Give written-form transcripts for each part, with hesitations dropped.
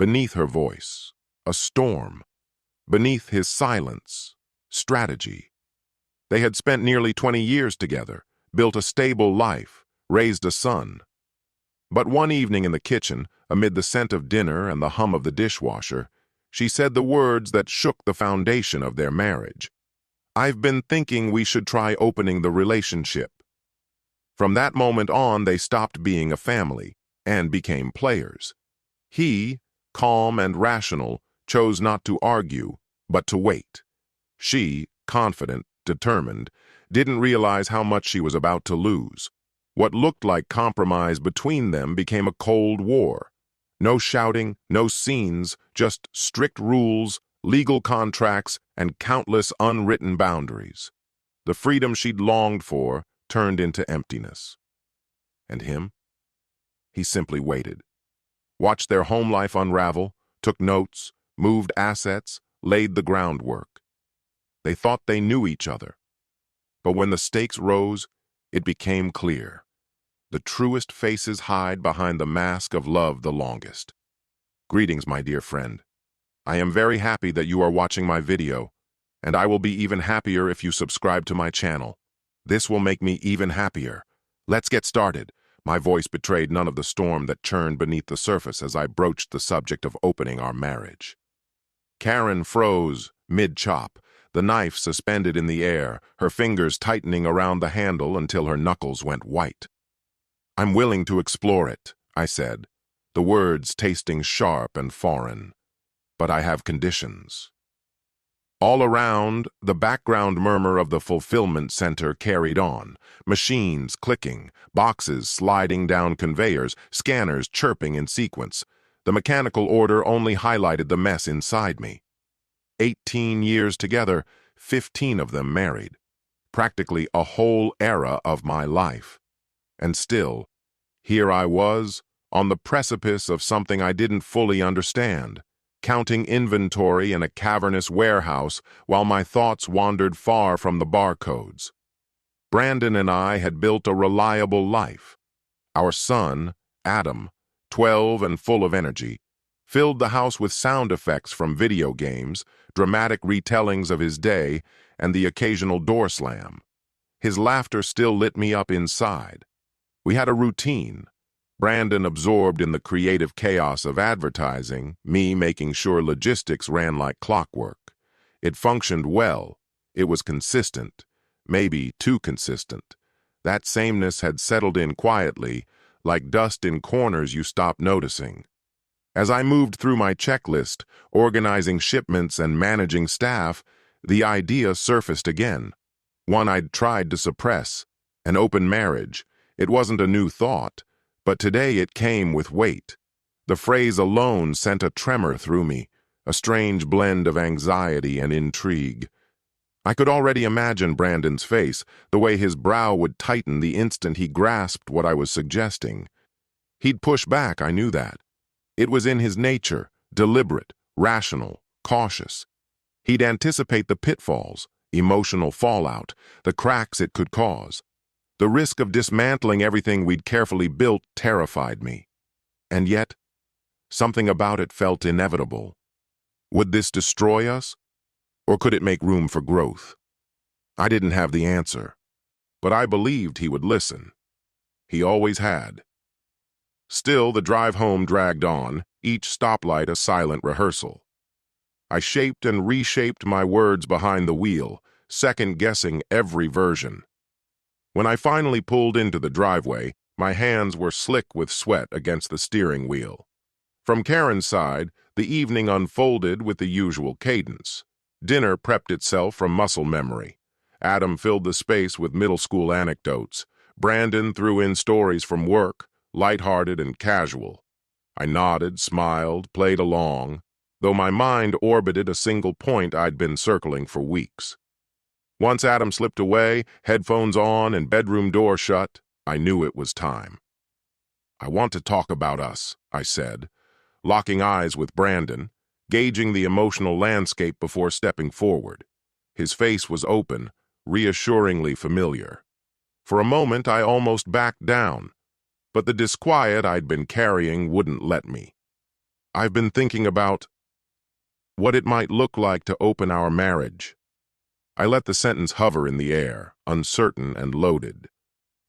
Beneath her voice, a storm. Beneath his silence, strategy. They had spent nearly 20 years together, built a stable life, raised a son. But one evening in the kitchen, amid the scent of dinner and the hum of the dishwasher, she said the words that shook the foundation of their marriage. "I've been thinking we should try opening the relationship." From that moment on, they stopped being a family and became players. He, calm and rational, chose not to argue, but to wait. She, confident, determined, didn't realize how much she was about to lose. What looked like compromise between them became a cold war. No shouting, no scenes, just strict rules, legal contracts, and countless unwritten boundaries. The freedom she'd longed for turned into emptiness. And him? He simply waited. Watched their home life unravel, took notes, moved assets, laid the groundwork. They thought they knew each other. But when the stakes rose, it became clear. The truest faces hide behind the mask of love the longest. Greetings, my dear friend. I am very happy that you are watching my video, and I will be even happier if you subscribe to my channel. This will make me even happier. Let's get started. My voice betrayed none of the storm that churned beneath the surface as I broached the subject of opening our marriage. Karen froze, mid-chop, the knife suspended in the air, her fingers tightening around the handle until her knuckles went white. "I'm willing to explore it," I said, the words tasting sharp and foreign. "But I have conditions." All around, the background murmur of the fulfillment center carried on, machines clicking, boxes sliding down conveyors, scanners chirping in sequence. The mechanical order only highlighted the mess inside me. 18 years together, 15 of them married. Practically a whole era of my life. And still, here I was, on the precipice of something I didn't fully understand, counting inventory in a cavernous warehouse while my thoughts wandered far from the barcodes. Brandon and I had built a reliable life. Our son, Adam, 12 and full of energy, filled the house with sound effects from video games, dramatic retellings of his day, and the occasional door slam. His laughter still lit me up inside. We had a routine. Brandon absorbed in the creative chaos of advertising, me making sure logistics ran like clockwork. It functioned well. It was consistent, maybe too consistent. That sameness had settled in quietly, like dust in corners you stop noticing. As I moved through my checklist, organizing shipments and managing staff, the idea surfaced again. One I'd tried to suppress, an open marriage. It wasn't a new thought, but today it came with weight. The phrase alone sent a tremor through me, a strange blend of anxiety and intrigue. I could already imagine Brandon's face, the way his brow would tighten the instant he grasped what I was suggesting. He'd push back, I knew that. It was in his nature, deliberate, rational, cautious. He'd anticipate the pitfalls, emotional fallout, the cracks it could cause. The risk of dismantling everything we'd carefully built terrified me. And yet, something about it felt inevitable. Would this destroy us? Or could it make room for growth? I didn't have the answer, but I believed he would listen. He always had. Still, the drive home dragged on, each stoplight a silent rehearsal. I shaped and reshaped my words behind the wheel, second-guessing every version. When I finally pulled into the driveway, my hands were slick with sweat against the steering wheel. From Karen's side, the evening unfolded with the usual cadence. Dinner prepped itself from muscle memory. Adam filled the space with middle school anecdotes. Brandon threw in stories from work, lighthearted and casual. I nodded, smiled, played along, though my mind orbited a single point I'd been circling for weeks. Once Adam slipped away, headphones on and bedroom door shut, I knew it was time. "I want to talk about us," I said, locking eyes with Brandon, gauging the emotional landscape before stepping forward. His face was open, reassuringly familiar. For a moment, I almost backed down, but the disquiet I'd been carrying wouldn't let me. I've been thinking about what it might look like to open our marriage. I let the sentence hover in the air, uncertain and loaded.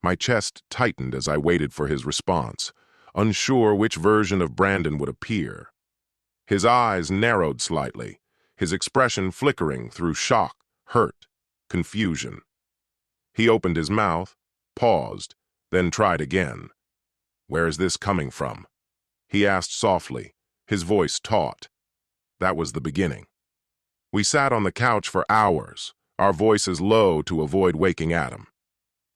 My chest tightened as I waited for his response, unsure which version of Brandon would appear. His eyes narrowed slightly, his expression flickering through shock, hurt, confusion. He opened his mouth, paused, then tried again. "Where is this coming from?" he asked softly, his voice taut. That was the beginning. We sat on the couch for hours, our voices low to avoid waking Adam.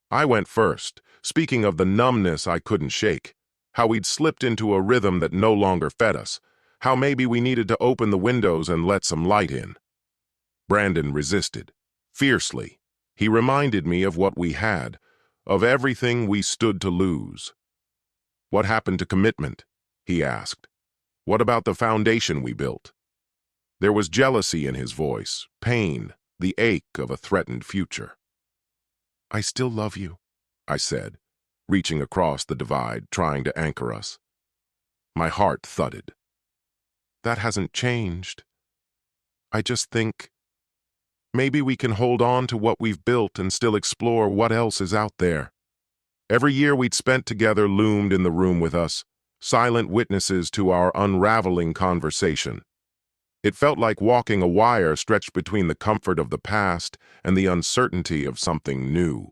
I went first, speaking of the numbness I couldn't shake, how we'd slipped into a rhythm that no longer fed us, how maybe we needed to open the windows and let some light in. Brandon resisted, fiercely. He reminded me of what we had, of everything we stood to lose. "What happened to commitment?" he asked. "What about the foundation we built?" There was jealousy in his voice, pain, the ache of a threatened future. "I still love you," I said, reaching across the divide, trying to anchor us. My heart thudded. "That hasn't changed. I just think maybe we can hold on to what we've built and still explore what else is out there." Every year we'd spent together loomed in the room with us, silent witnesses to our unraveling conversation. It felt like walking a wire stretched between the comfort of the past and the uncertainty of something new.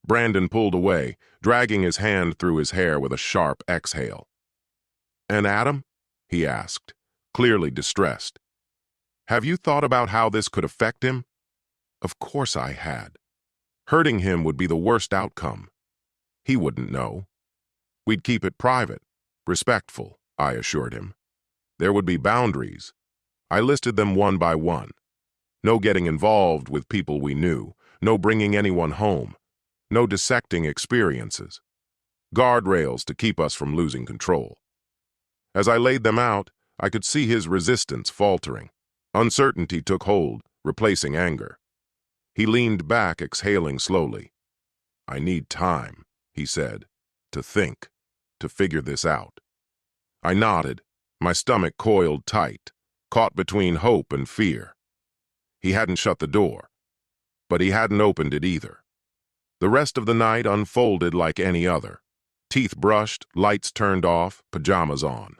Brandon pulled away, dragging his hand through his hair with a sharp exhale. "And Adam?" he asked, clearly distressed. "Have you thought about how this could affect him?" Of course I had. Hurting him would be the worst outcome. He wouldn't know. We'd keep it private, respectful, I assured him. There would be boundaries. I listed them one by one. No getting involved with people we knew, no bringing anyone home, no dissecting experiences. Guardrails to keep us from losing control. As I laid them out, I could see his resistance faltering. Uncertainty took hold, replacing anger. He leaned back, exhaling slowly. "I need time," he said, "to think, to figure this out." I nodded, my stomach coiled tight, caught between hope and fear. He hadn't shut the door, but he hadn't opened it either. The rest of the night unfolded like any other. Teeth brushed, lights turned off, pajamas on.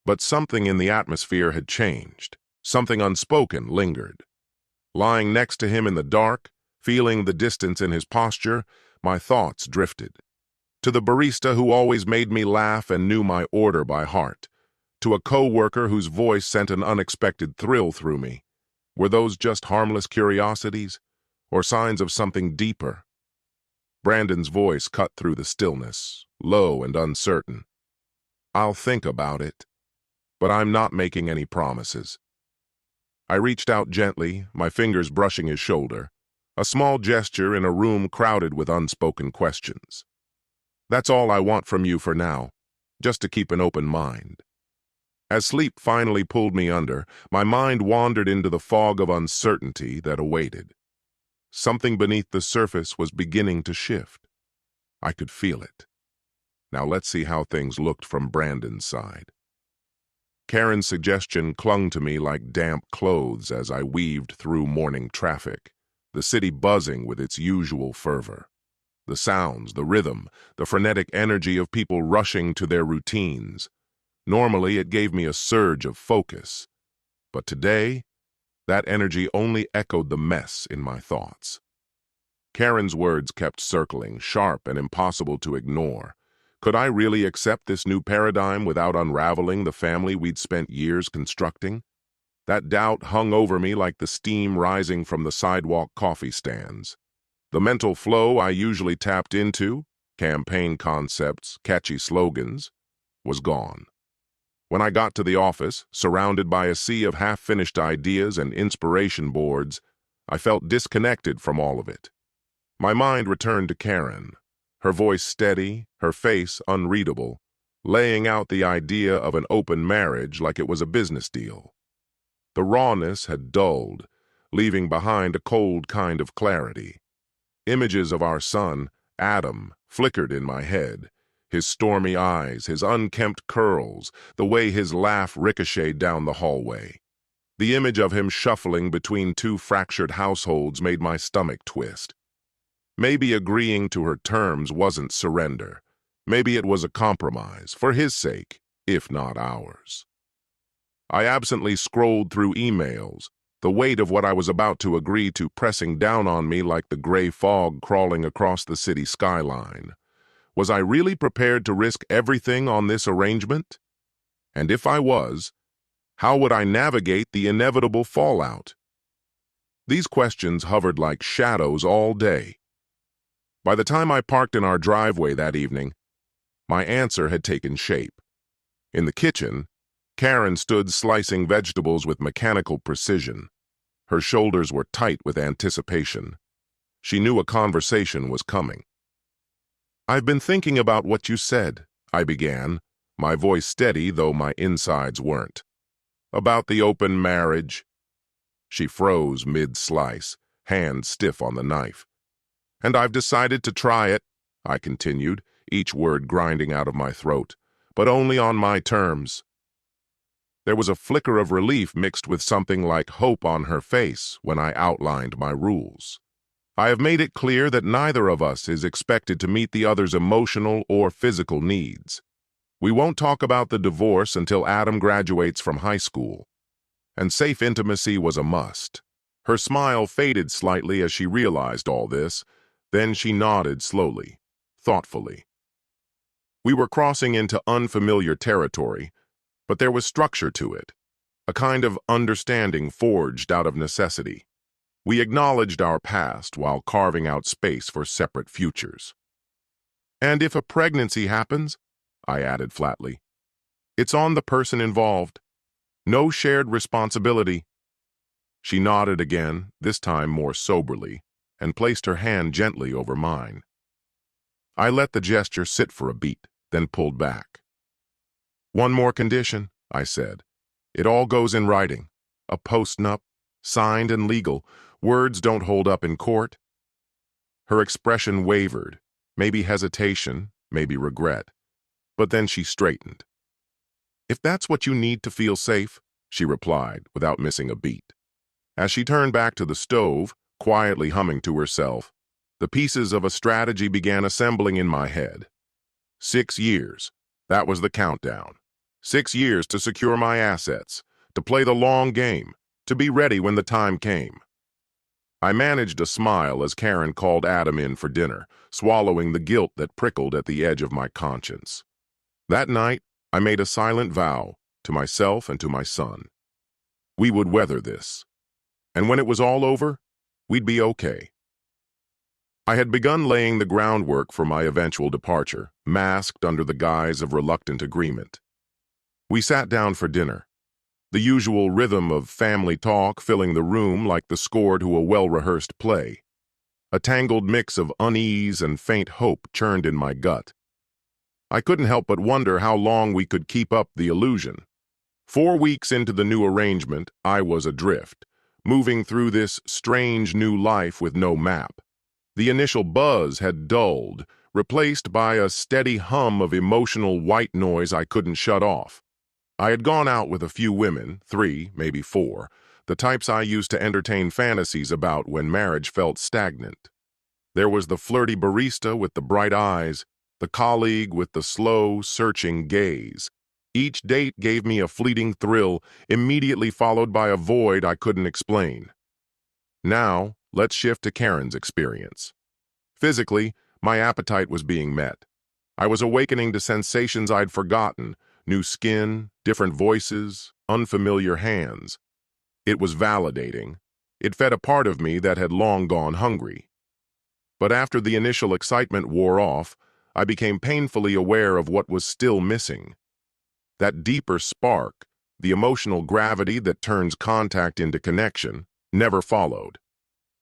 But something in the atmosphere had changed. Something unspoken lingered. Lying next to him in the dark, feeling the distance in his posture, my thoughts drifted. To the barista who always made me laugh and knew my order by heart. To a co-worker whose voice sent an unexpected thrill through me. Were those just harmless curiosities, or signs of something deeper? Brandon's voice cut through the stillness, low and uncertain. "I'll think about it, but I'm not making any promises." I reached out gently, my fingers brushing his shoulder, a small gesture in a room crowded with unspoken questions. "That's all I want from you for now, just to keep an open mind." As sleep finally pulled me under, my mind wandered into the fog of uncertainty that awaited. Something beneath the surface was beginning to shift. I could feel it. Now let's see how things looked from Brandon's side. Karen's suggestion clung to me like damp clothes as I weaved through morning traffic, the city buzzing with its usual fervor. The sounds, the rhythm, the frenetic energy of people rushing to their routines. Normally, it gave me a surge of focus. But today, that energy only echoed the mess in my thoughts. Karen's words kept circling, sharp and impossible to ignore. Could I really accept this new paradigm without unraveling the family we'd spent years constructing? That doubt hung over me like the steam rising from the sidewalk coffee stands. The mental flow I usually tapped into, campaign concepts, catchy slogans, was gone. When I got to the office, surrounded by a sea of half-finished ideas and inspiration boards, I felt disconnected from all of it. My mind returned to Karen, her voice steady, her face unreadable, laying out the idea of an open marriage like it was a business deal. The rawness had dulled, leaving behind a cold kind of clarity. Images of our son, Adam, flickered in my head, His stormy eyes, his unkempt curls, the way his laugh ricocheted down the hallway. The image of him shuffling between two fractured households made my stomach twist. Maybe agreeing to her terms wasn't surrender. Maybe it was a compromise, for his sake, if not ours. I absently scrolled through emails, the weight of what I was about to agree to pressing down on me like the gray fog crawling across the city skyline. Was I really prepared to risk everything on this arrangement? And if I was, how would I navigate the inevitable fallout? These questions hovered like shadows all day. By the time I parked in our driveway that evening, my answer had taken shape. In the kitchen, Karen stood slicing vegetables with mechanical precision. Her shoulders were tight with anticipation. She knew a conversation was coming. "I've been thinking about what you said," I began, my voice steady though my insides weren't. "About the open marriage." She froze mid-slice, hand stiff on the knife. "And I've decided to try it," I continued, each word grinding out of my throat, "but only on my terms." There was a flicker of relief mixed with something like hope on her face when I outlined my rules. "I have made it clear that neither of us is expected to meet the other's emotional or physical needs. We won't talk about the divorce until Adam graduates from high school. And safe intimacy was a must." Her smile faded slightly as she realized all this, then she nodded slowly, thoughtfully. We were crossing into unfamiliar territory, but there was structure to it, a kind of understanding forged out of necessity. We acknowledged our past while carving out space for separate futures. "And if a pregnancy happens," I added flatly, "it's on the person involved. No shared responsibility." She nodded again, this time more soberly, and placed her hand gently over mine. I let the gesture sit for a beat, then pulled back. "One more condition," I said. "It all goes in writing. A post-nup, signed and legal. Words don't hold up in court." Her expression wavered, maybe hesitation, maybe regret. But then she straightened. "If that's what you need to feel safe," she replied without missing a beat. As she turned back to the stove, quietly humming to herself, the pieces of a strategy began assembling in my head. 6 years. That was the countdown. 6 years to secure my assets, to play the long game, to be ready when the time came. I managed a smile as Karen called Adam in for dinner, swallowing the guilt that prickled at the edge of my conscience. That night, I made a silent vow to myself and to my son. We would weather this. And when it was all over, we'd be okay. I had begun laying the groundwork for my eventual departure, masked under the guise of reluctant agreement. We sat down for dinner, the usual rhythm of family talk filling the room like the score to a well-rehearsed play. A tangled mix of unease and faint hope churned in my gut. I couldn't help but wonder how long we could keep up the illusion. 4 weeks into the new arrangement, I was adrift, moving through this strange new life with no map. The initial buzz had dulled, replaced by a steady hum of emotional white noise I couldn't shut off. I had gone out with a few women, 3, maybe 4, the types I used to entertain fantasies about when marriage felt stagnant. There was the flirty barista with the bright eyes, the colleague with the slow, searching gaze. Each date gave me a fleeting thrill, immediately followed by a void I couldn't explain. Now, let's shift to Karen's experience. Physically, my appetite was being met. I was awakening to sensations I'd forgotten, new skin, different voices, unfamiliar hands. It was validating. It fed a part of me that had long gone hungry. But after the initial excitement wore off, I became painfully aware of what was still missing. That deeper spark, the emotional gravity that turns contact into connection, never followed.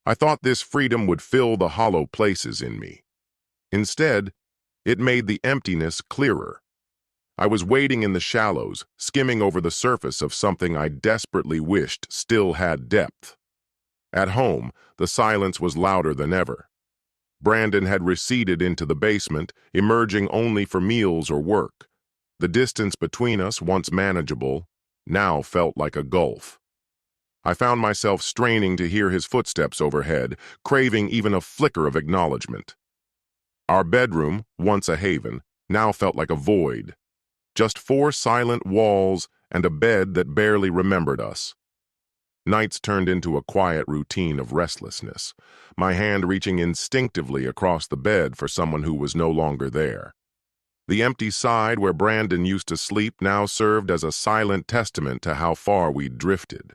I thought this freedom would fill the hollow places in me. Instead, it made the emptiness clearer. I was wading in the shallows, skimming over the surface of something I desperately wished still had depth. At home, the silence was louder than ever. Brandon had receded into the basement, emerging only for meals or work. The distance between us, once manageable, now felt like a gulf. I found myself straining to hear his footsteps overhead, craving even a flicker of acknowledgement. Our bedroom, once a haven, now felt like a void. Just four silent walls and a bed that barely remembered us. Nights turned into a quiet routine of restlessness, my hand reaching instinctively across the bed for someone who was no longer there. The empty side where Brandon used to sleep now served as a silent testament to how far we'd drifted.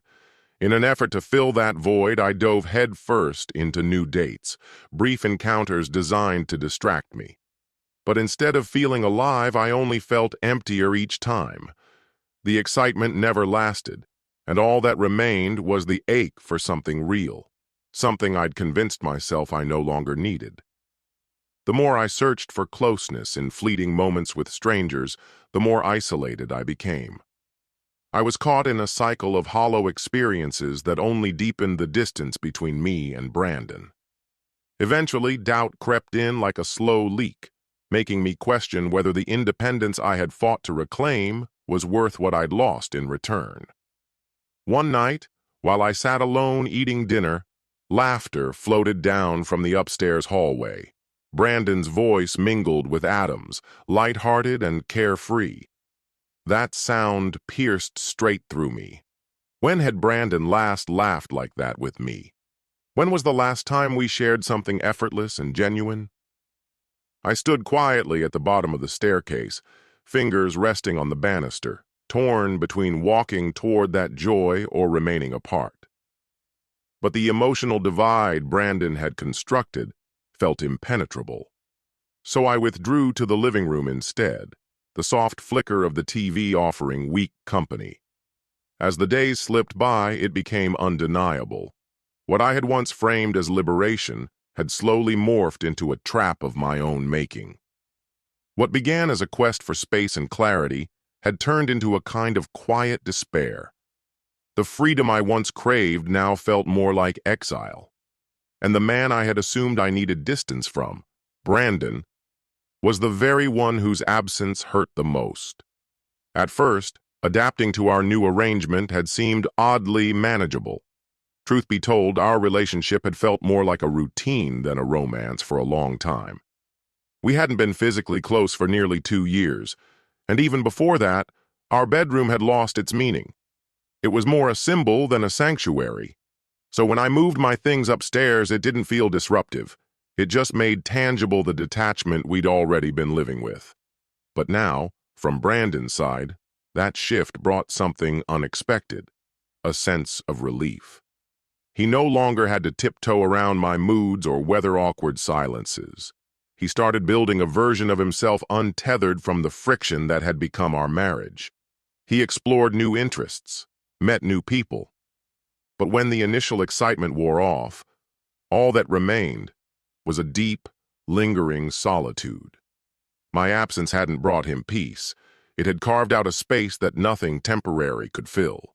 In an effort to fill that void, I dove headfirst into new dates, brief encounters designed to distract me. But instead of feeling alive, I only felt emptier each time. The excitement never lasted, and all that remained was the ache for something real, something I'd convinced myself I no longer needed. The more I searched for closeness in fleeting moments with strangers, the more isolated I became. I was caught in a cycle of hollow experiences that only deepened the distance between me and Brandon. Eventually, doubt crept in like a slow leak, making me question whether the independence I had fought to reclaim was worth what I'd lost in return. One night, while I sat alone eating dinner, laughter floated down from the upstairs hallway. Brandon's voice mingled with Adam's, light-hearted and carefree. That sound pierced straight through me. When had Brandon last laughed like that with me? When was the last time we shared something effortless and genuine? I stood quietly at the bottom of the staircase, fingers resting on the banister, torn between walking toward that joy or remaining apart. But the emotional divide Brandon had constructed felt impenetrable. So I withdrew to the living room instead, the soft flicker of the TV offering weak company. As the days slipped by, it became undeniable. What I had once framed as liberation had slowly morphed into a trap of my own making. What began as a quest for space and clarity had turned into a kind of quiet despair. The freedom I once craved now felt more like exile. And the man I had assumed I needed distance from, Brandon, was the very one whose absence hurt the most. At first, adapting to our new arrangement had seemed oddly manageable. Truth be told, our relationship had felt more like a routine than a romance for a long time. We hadn't been physically close for nearly 2 years, and even before that, our bedroom had lost its meaning. It was more a symbol than a sanctuary. So when I moved my things upstairs, it didn't feel disruptive. It just made tangible the detachment we'd already been living with. But now, from Brandon's side, that shift brought something unexpected, a sense of relief. He no longer had to tiptoe around my moods or weather awkward silences. He started building a version of himself untethered from the friction that had become our marriage. He explored new interests, met new people. But when the initial excitement wore off, all that remained was a deep, lingering solitude. My absence hadn't brought him peace. It had carved out a space that nothing temporary could fill.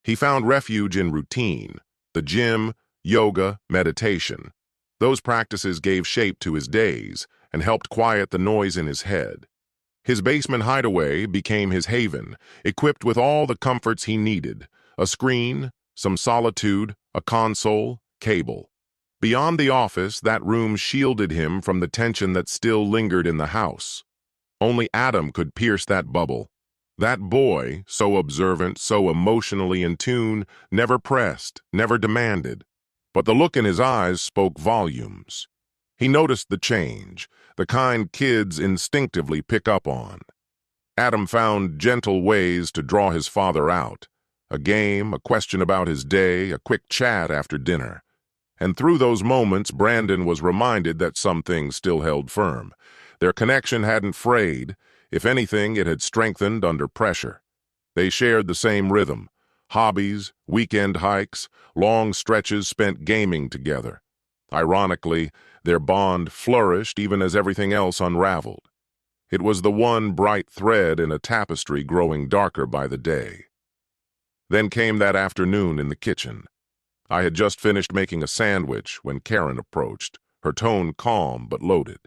He found refuge in routine, the gym, yoga, meditation. Those practices gave shape to his days and helped quiet the noise in his head. His basement hideaway became his haven, equipped with all the comforts he needed: a screen, some solitude, a console, cable. Beyond the office, that room shielded him from the tension that still lingered in the house. Only Adam could pierce that bubble. That boy, so observant, so emotionally in tune, never pressed, never demanded. But the look in his eyes spoke volumes. He noticed the change, the kind kids instinctively pick up on. Adam found gentle ways to draw his father out. A game, a question about his day, a quick chat after dinner. And through those moments, Brandon was reminded that some things still held firm. Their connection hadn't frayed. If anything, it had strengthened under pressure. They shared the same rhythm: hobbies, weekend hikes, long stretches spent gaming together. Ironically, their bond flourished even as everything else unraveled. It was the one bright thread in a tapestry growing darker by the day. Then came that afternoon in the kitchen. I had just finished making a sandwich when Karen approached, her tone calm but loaded.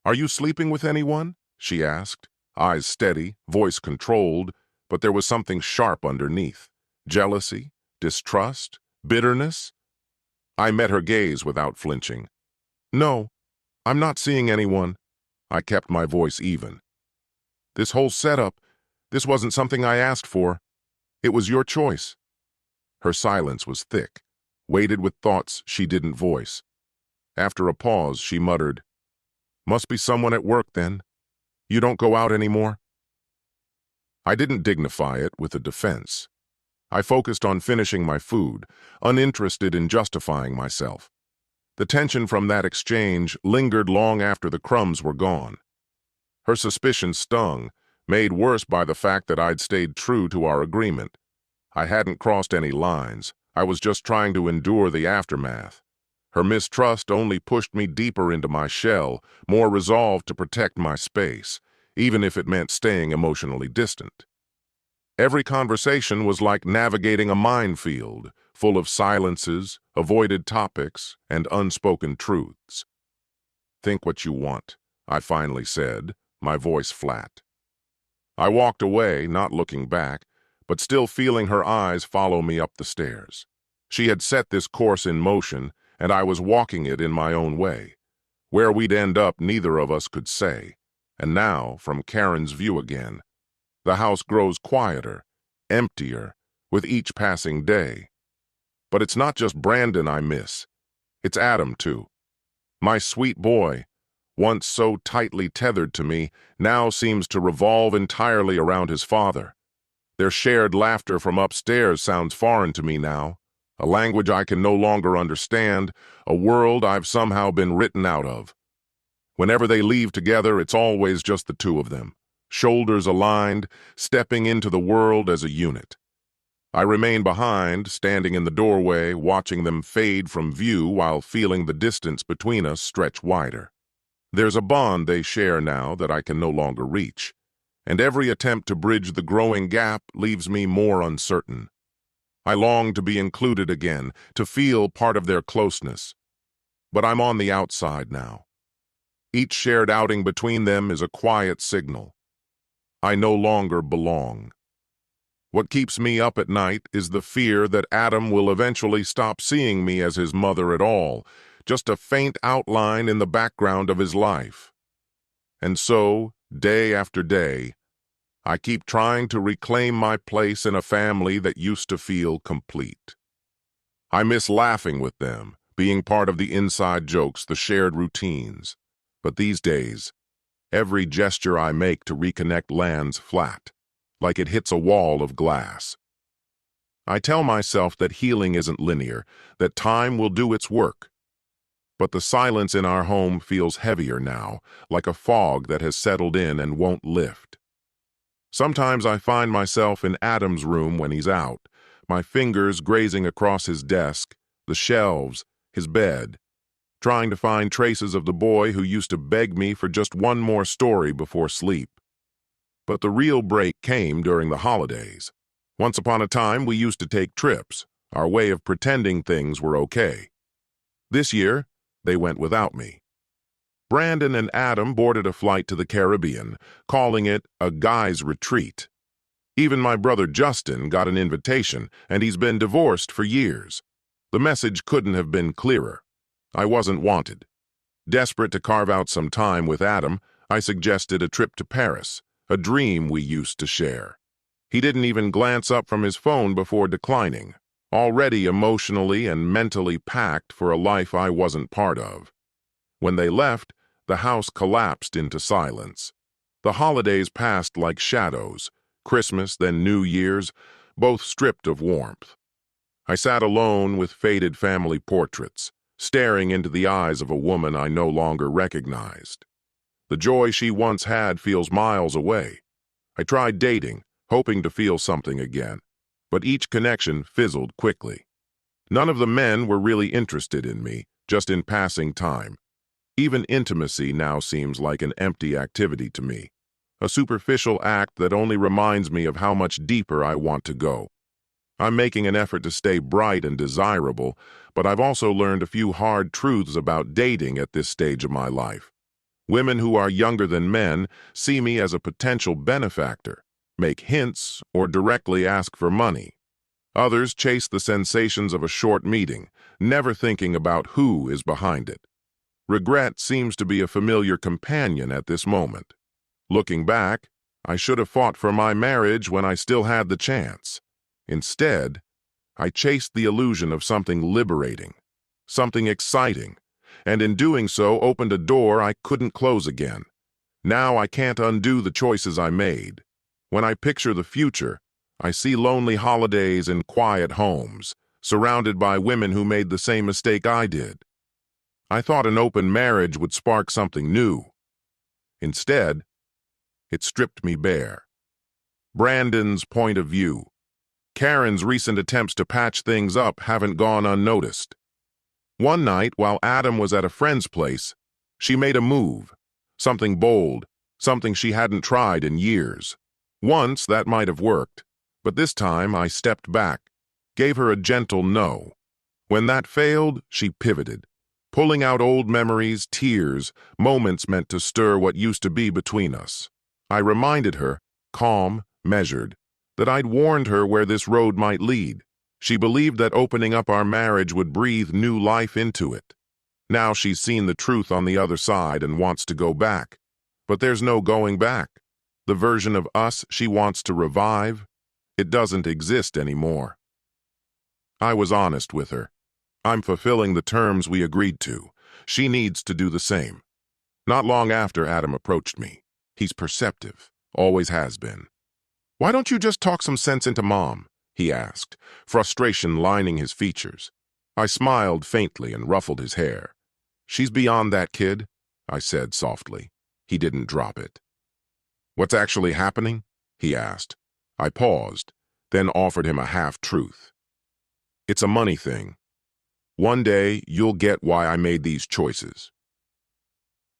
"Are you sleeping with anyone?" she asked, eyes steady, voice controlled, but there was something sharp underneath. Jealousy, distrust, bitterness? I met her gaze without flinching. "No, I'm not seeing anyone." I kept my voice even. "This whole setup, this wasn't something I asked for. It was your choice." Her silence was thick, weighted with thoughts she didn't voice. After a pause, she muttered, "Must be someone at work then. You don't go out anymore?" I didn't dignify it with a defense. I focused on finishing my food, uninterested in justifying myself. The tension from that exchange lingered long after the crumbs were gone. Her suspicion stung, made worse by the fact that I'd stayed true to our agreement. I hadn't crossed any lines. I was just trying to endure the aftermath. Her mistrust only pushed me deeper into my shell, more resolved to protect my space, even if it meant staying emotionally distant. Every conversation was like navigating a minefield, full of silences, avoided topics, and unspoken truths. "Think what you want," I finally said, my voice flat. I walked away, not looking back, but still feeling her eyes follow me up the stairs. She had set this course in motion, and I was walking it in my own way. Where we'd end up, neither of us could say. And now, from Karen's view again, the house grows quieter, emptier, with each passing day. But it's not just Brandon I miss. It's Adam, too. My sweet boy, once so tightly tethered to me, now seems to revolve entirely around his father. Their shared laughter from upstairs sounds foreign to me now, a language I can no longer understand, a world I've somehow been written out of. Whenever they leave together, it's always just the two of them, shoulders aligned, stepping into the world as a unit. I remain behind, standing in the doorway, watching them fade from view while feeling the distance between us stretch wider. There's a bond they share now that I can no longer reach, and every attempt to bridge the growing gap leaves me more uncertain. I long to be included again, to feel part of their closeness. But I'm on the outside now. Each shared outing between them is a quiet signal. I no longer belong. What keeps me up at night is the fear that Adam will eventually stop seeing me as his mother at all, just a faint outline in the background of his life. And so, day after day, I keep trying to reclaim my place in a family that used to feel complete. I miss laughing with them, being part of the inside jokes, the shared routines. But these days, every gesture I make to reconnect lands flat, like it hits a wall of glass. I tell myself that healing isn't linear, that time will do its work. But the silence in our home feels heavier now, like a fog that has settled in and won't lift. Sometimes I find myself in Adam's room when he's out, my fingers grazing across his desk, the shelves, his bed, trying to find traces of the boy who used to beg me for just one more story before sleep. But the real break came during the holidays. Once upon a time, we used to take trips, our way of pretending things were okay. This year, they went without me. Brandon and Adam boarded a flight to the Caribbean, calling it a guy's retreat. Even my brother Justin got an invitation, and he's been divorced for years. The message couldn't have been clearer. I wasn't wanted. Desperate to carve out some time with Adam, I suggested a trip to Paris, a dream we used to share. He didn't even glance up from his phone before declining, already emotionally and mentally packed for a life I wasn't part of. When they left, the house collapsed into silence. The holidays passed like shadows, Christmas, then New Year's, both stripped of warmth. I sat alone with faded family portraits, staring into the eyes of a woman I no longer recognized. The joy she once had feels miles away. I tried dating, hoping to feel something again, but each connection fizzled quickly. None of the men were really interested in me, just in passing time. Even intimacy now seems like an empty activity to me, a superficial act that only reminds me of how much deeper I want to go. I'm making an effort to stay bright and desirable, but I've also learned a few hard truths about dating at this stage of my life. Women who are younger than men see me as a potential benefactor, make hints, or directly ask for money. Others chase the sensations of a short meeting, never thinking about who is behind it. Regret seems to be a familiar companion at this moment. Looking back, I should have fought for my marriage when I still had the chance. Instead, I chased the illusion of something liberating, something exciting, and in doing so opened a door I couldn't close again. Now I can't undo the choices I made. When I picture the future, I see lonely holidays in quiet homes, surrounded by women who made the same mistake I did. I thought an open marriage would spark something new. Instead, it stripped me bare. Brandon's point of view. Karen's recent attempts to patch things up haven't gone unnoticed. One night, while Adam was at a friend's place, she made a move, something bold, something she hadn't tried in years. Once that might have worked, but this time I stepped back, gave her a gentle no. When that failed, she pivoted, pulling out old memories, tears, moments meant to stir what used to be between us. I reminded her, calm, measured, that I'd warned her where this road might lead. She believed that opening up our marriage would breathe new life into it. Now she's seen the truth on the other side and wants to go back. But there's no going back. The version of us she wants to revive, it doesn't exist anymore. I was honest with her. I'm fulfilling the terms we agreed to. She needs to do the same. Not long after, Adam approached me. He's perceptive, always has been. "Why don't you just talk some sense into Mom?" he asked, frustration lining his features. I smiled faintly and ruffled his hair. "She's beyond that, kid," I said softly. He didn't drop it. "What's actually happening?" he asked. I paused, then offered him a half-truth. "It's a money thing. One day, you'll get why I made these choices."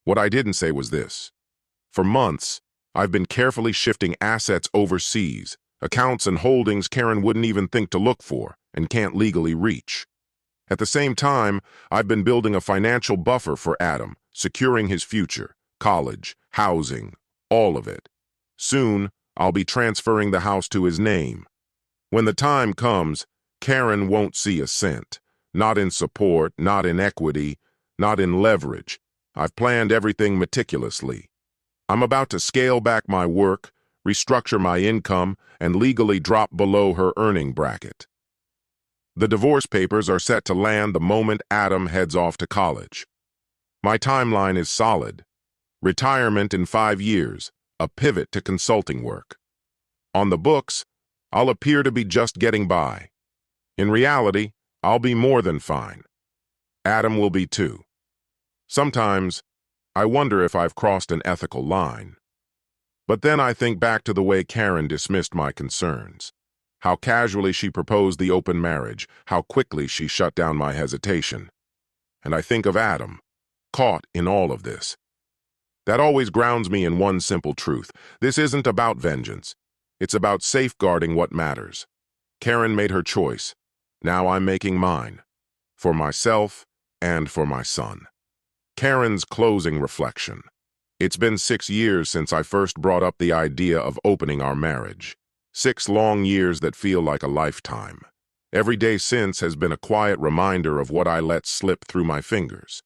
What I didn't say was this. For months, I've been carefully shifting assets overseas, accounts and holdings Karen wouldn't even think to look for and can't legally reach. At the same time, I've been building a financial buffer for Adam, securing his future, college, housing, all of it. Soon, I'll be transferring the house to his name. When the time comes, Karen won't see a cent. Not in support, not in equity, not in leverage. I've planned everything meticulously. I'm about to scale back my work, restructure my income, and legally drop below her earning bracket. The divorce papers are set to land the moment Adam heads off to college. My timeline is solid. Retirement in 5 years, a pivot to consulting work. On the books, I'll appear to be just getting by. In reality, I'll be more than fine. Adam will be too. Sometimes, I wonder if I've crossed an ethical line. But then I think back to the way Karen dismissed my concerns. How casually she proposed the open marriage, how quickly she shut down my hesitation. And I think of Adam, caught in all of this. That always grounds me in one simple truth. This isn't about vengeance. It's about safeguarding what matters. Karen made her choice. Now I'm making mine. For myself and for my son. Karen's closing reflection. It's been 6 years since I first brought up the idea of opening our marriage. 6 long years that feel like a lifetime. Every day since has been a quiet reminder of what I let slip through my fingers.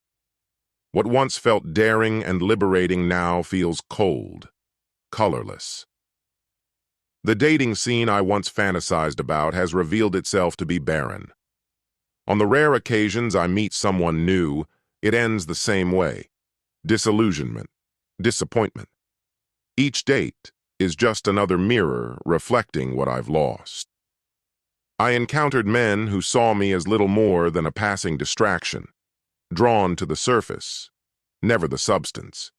What once felt daring and liberating now feels cold, colorless. The dating scene I once fantasized about has revealed itself to be barren. On the rare occasions I meet someone new, it ends the same way. Disillusionment, disappointment. Each date is just another mirror reflecting what I've lost. I encountered men who saw me as little more than a passing distraction, drawn to the surface, never the substance.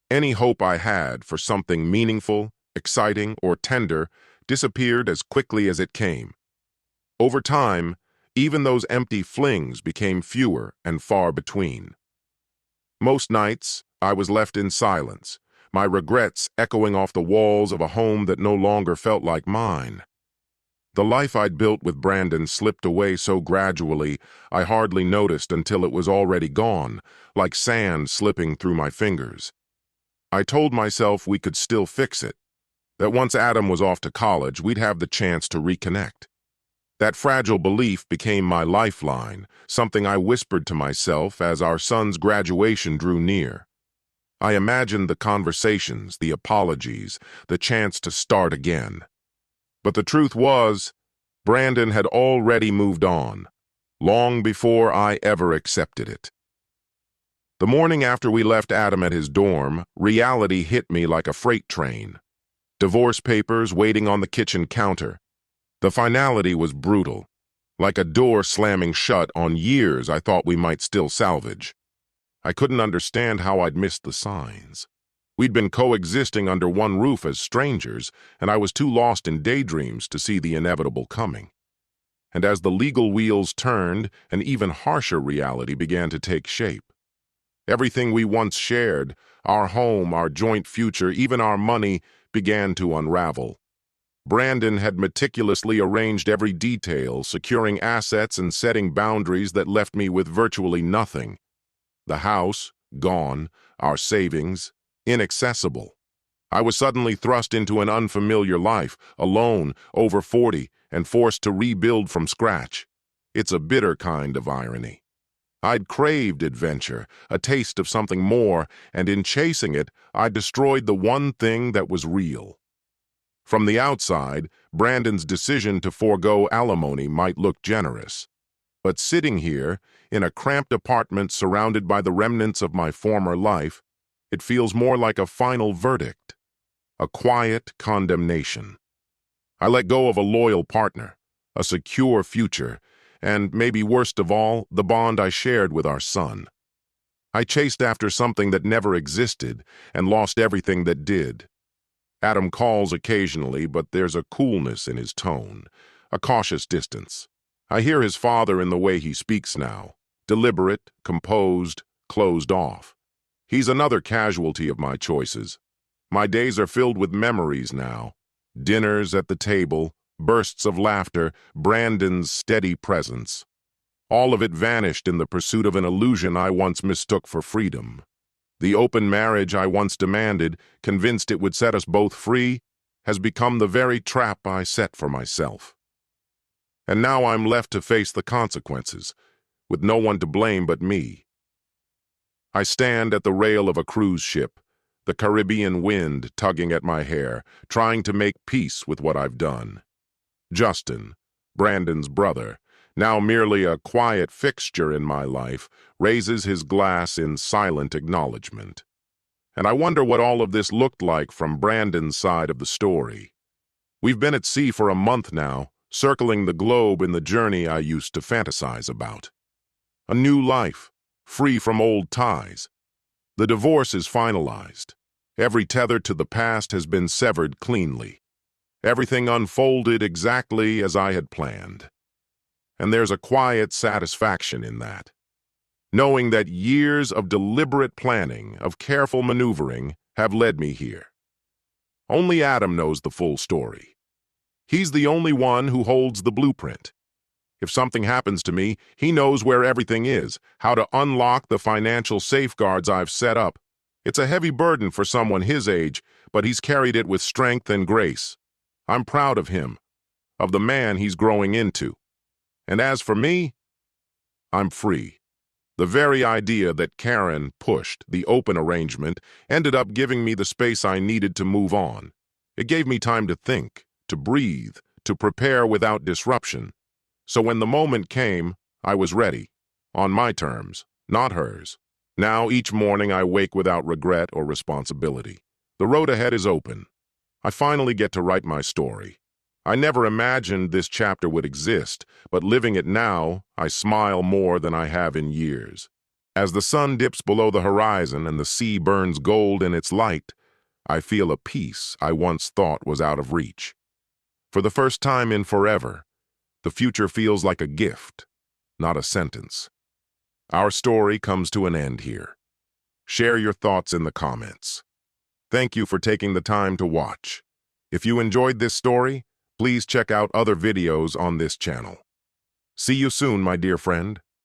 Any hope I had for something meaningful, exciting, or tender disappeared as quickly as it came. Over time, even those empty flings became fewer and far between. Most nights, I was left in silence, my regrets echoing off the walls of a home that no longer felt like mine. The life I'd built with Brandon slipped away so gradually I hardly noticed until it was already gone, like sand slipping through my fingers. I told myself we could still fix it, that once Adam was off to college, we'd have the chance to reconnect. That fragile belief became my lifeline, something I whispered to myself as our son's graduation drew near. I imagined the conversations, the apologies, the chance to start again. But the truth was, Brandon had already moved on, long before I ever accepted it. The morning after we left Adam at his dorm, reality hit me like a freight train. Divorce papers waiting on the kitchen counter. The finality was brutal, like a door slamming shut on years I thought we might still salvage. I couldn't understand how I'd missed the signs. We'd been coexisting under one roof as strangers, and I was too lost in daydreams to see the inevitable coming. And as the legal wheels turned, an even harsher reality began to take shape. Everything we once shared, our home, our joint future, even our money, began to unravel. Brandon had meticulously arranged every detail, securing assets and setting boundaries that left me with virtually nothing. The house, gone, our savings, inaccessible. I was suddenly thrust into an unfamiliar life, alone, over 40, and forced to rebuild from scratch. It's a bitter kind of irony. I'd craved adventure, a taste of something more, and in chasing it, I destroyed the one thing that was real. From the outside, Brandon's decision to forego alimony might look generous. But sitting here, in a cramped apartment surrounded by the remnants of my former life, it feels more like a final verdict, a quiet condemnation. I let go of a loyal partner, a secure future, and, maybe worst of all, the bond I shared with our son. I chased after something that never existed and lost everything that did. Adam calls occasionally, but there's a coolness in his tone, a cautious distance. I hear his father in the way he speaks now, deliberate, composed, closed off. He's another casualty of my choices. My days are filled with memories now. Dinners at the table, bursts of laughter, Brandon's steady presence. All of it vanished in the pursuit of an illusion I once mistook for freedom. The open marriage I once demanded, convinced it would set us both free, has become the very trap I set for myself. And now I'm left to face the consequences, with no one to blame but me. I stand at the rail of a cruise ship, the Caribbean wind tugging at my hair, trying to make peace with what I've done. Justin, Brandon's brother, now merely a quiet fixture in my life, raises his glass in silent acknowledgement. And I wonder what all of this looked like from Brandon's side of the story. We've been at sea for a month now, circling the globe in the journey I used to fantasize about. A new life, free from old ties. The divorce is finalized. Every tether to the past has been severed cleanly. Everything unfolded exactly as I had planned. And there's a quiet satisfaction in that. Knowing that years of deliberate planning, of careful maneuvering, have led me here. Only Adam knows the full story. He's the only one who holds the blueprint. If something happens to me, he knows where everything is, how to unlock the financial safeguards I've set up. It's a heavy burden for someone his age, but he's carried it with strength and grace. I'm proud of him, of the man he's growing into. And as for me, I'm free. The very idea that Karen pushed, the open arrangement, ended up giving me the space I needed to move on. It gave me time to think, to breathe, to prepare without disruption. So when the moment came, I was ready, on my terms, not hers. Now each morning I wake without regret or responsibility. The road ahead is open. I finally get to write my story. I never imagined this chapter would exist, but living it now, I smile more than I have in years. As the sun dips below the horizon and the sea burns gold in its light, I feel a peace I once thought was out of reach. For the first time in forever, the future feels like a gift, not a sentence. Our story comes to an end here. Share your thoughts in the comments. Thank you for taking the time to watch. If you enjoyed this story, Please check out other videos on this channel. See you soon, my dear friend.